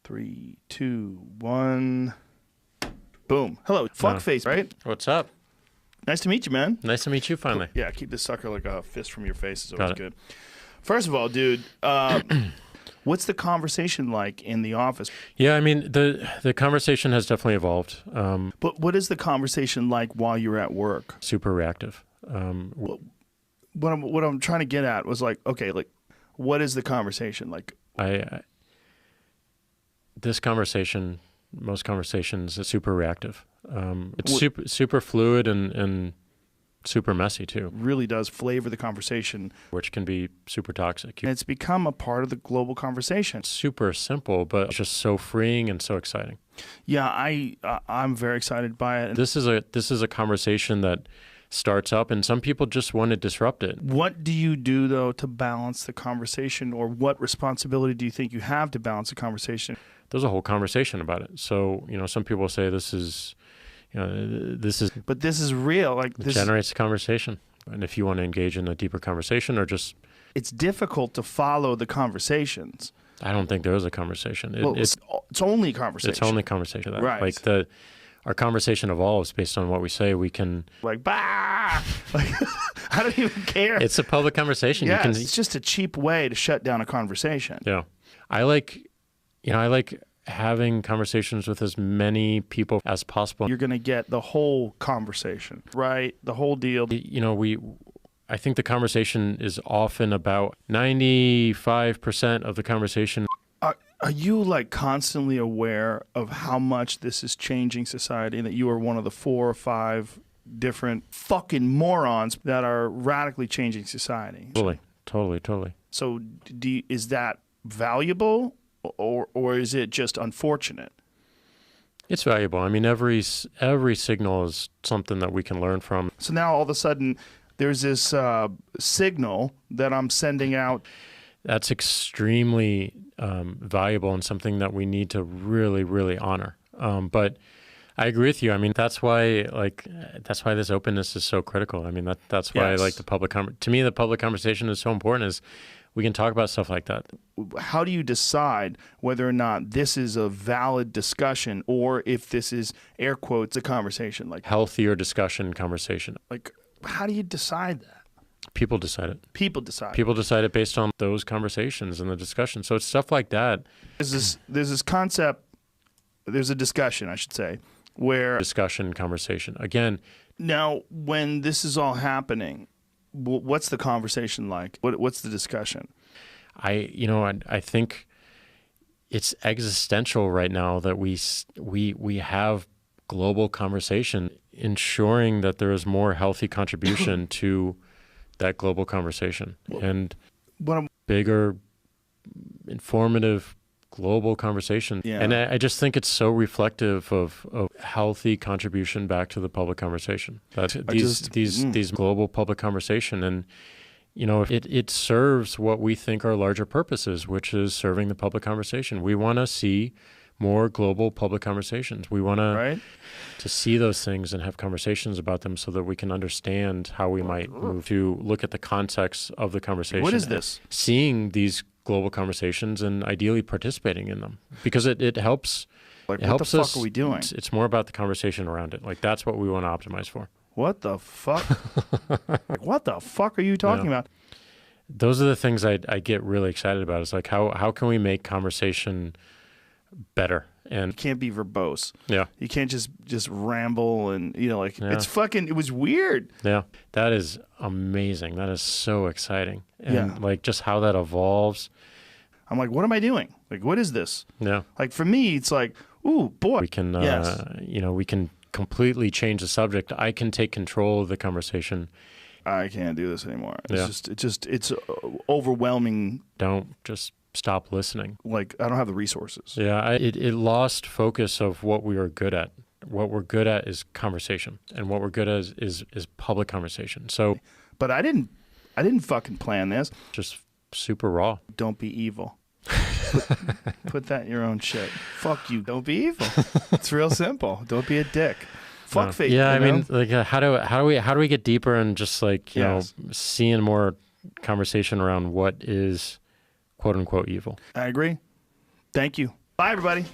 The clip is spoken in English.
3, 2, 1. Boom. Hello, fuckface, right? What's up? Nice to meet you, man. Nice to meet you finally. Yeah, keep this sucker like a fist from your face is Got always it. good. First of all, dude, what's the conversation like in the office? Yeah, I mean, the conversation has definitely evolved. But what is the conversation like while you're at work? Super reactive. What I'm trying to get at was like, okay, like, what is the conversation like? This conversation, most conversations, is super reactive. It's super fluid and super messy too. Really does flavor the conversation, which can be super toxic. And it's become a part of the global conversation. It's super simple, but just so freeing and so exciting. Yeah, I'm very excited by it. This is a conversation that starts up, and some people just want to disrupt it. What do you do though to balance the conversation, or what responsibility do you think you have to balance the conversation? There's a whole conversation about it. So, some people say this is, but this is real. Like this generates a conversation. And if you want to engage in a deeper conversation or just, it's difficult to follow the conversations. I don't think there is a conversation. It's only conversation. It's only conversation. Right. Like our conversation evolves based on what we say. We can bah! Like, I don't even care. It's a public conversation. Yeah, it's just a cheap way to shut down a conversation. Yeah. I like having conversations with as many people as possible. You're going to get the whole conversation, right? The whole deal. I think the conversation is often about 95% of the conversation. Are you like constantly aware of how much this is changing society, and that you are one of the 4 or 5 different fucking morons that are radically changing society? Totally. So is that valuable, or is it just unfortunate? It's valuable. I mean, every signal is something that we can learn from. So now all of a sudden there's this signal that I'm sending out. That's extremely valuable and something that we need to really, really honor. But I agree with you. I mean, that's why this openness is so critical. I mean, that's why Yes. I like to me, the public conversation is so important, is we can talk about stuff like that. How do you decide whether or not this is a valid discussion, or if this is, air quotes, a conversation? Like healthier discussion, conversation. Like, how do you decide that? People decide it. People decide. People decide it based on those conversations and the discussion. So it's stuff like that. There's this concept, there's a discussion, I should say, where... Discussion, conversation. Again... Now, when this is all happening, what's the conversation like? What's the discussion? I think it's existential right now that we have global conversation, ensuring that there is more healthy contribution to that global conversation, and bigger, informative global conversation. Yeah. And I just think it's so reflective of healthy contribution back to the public conversation. These global public conversation, and it serves what we think are larger purposes, which is serving the public conversation. We want to see more global public conversations. We want to see those things and have conversations about them so that we can understand how we might move to look at the context of the conversation. What is this? Seeing these global conversations and ideally participating in them, because it helps. Like, it what helps the fuck us. Are we doing? It's more about the conversation around it. Like, that's what we want to optimize for. What the fuck? Like, what the fuck are you talking about? Those are the things I get really excited about. It's like, how can we make conversation better? And you can't be verbose. Yeah. You can't just ramble and, it's fucking, it was weird. Yeah. That is amazing. That is so exciting. And like just how that evolves. I'm like, what am I doing? Like, what is this? Yeah. Like, for me, it's like, ooh, boy. We can, we can completely change the subject. I can take control of the conversation. I can't do this anymore. It's overwhelming. Don't just stop listening. Like, I don't have the resources. Yeah, it lost focus of what we are good at. What we're good at is conversation, and what we're good at is public conversation. So, but I didn't fucking plan this. Just super raw. Don't be evil. Put that in your own shit. Fuck you. Don't be evil. It's real simple. Don't be a dick. Fuck fake. Yeah, I mean, like, how do we get deeper and just like seeing more conversation around what is quote unquote evil. I agree. Thank you. Bye, everybody.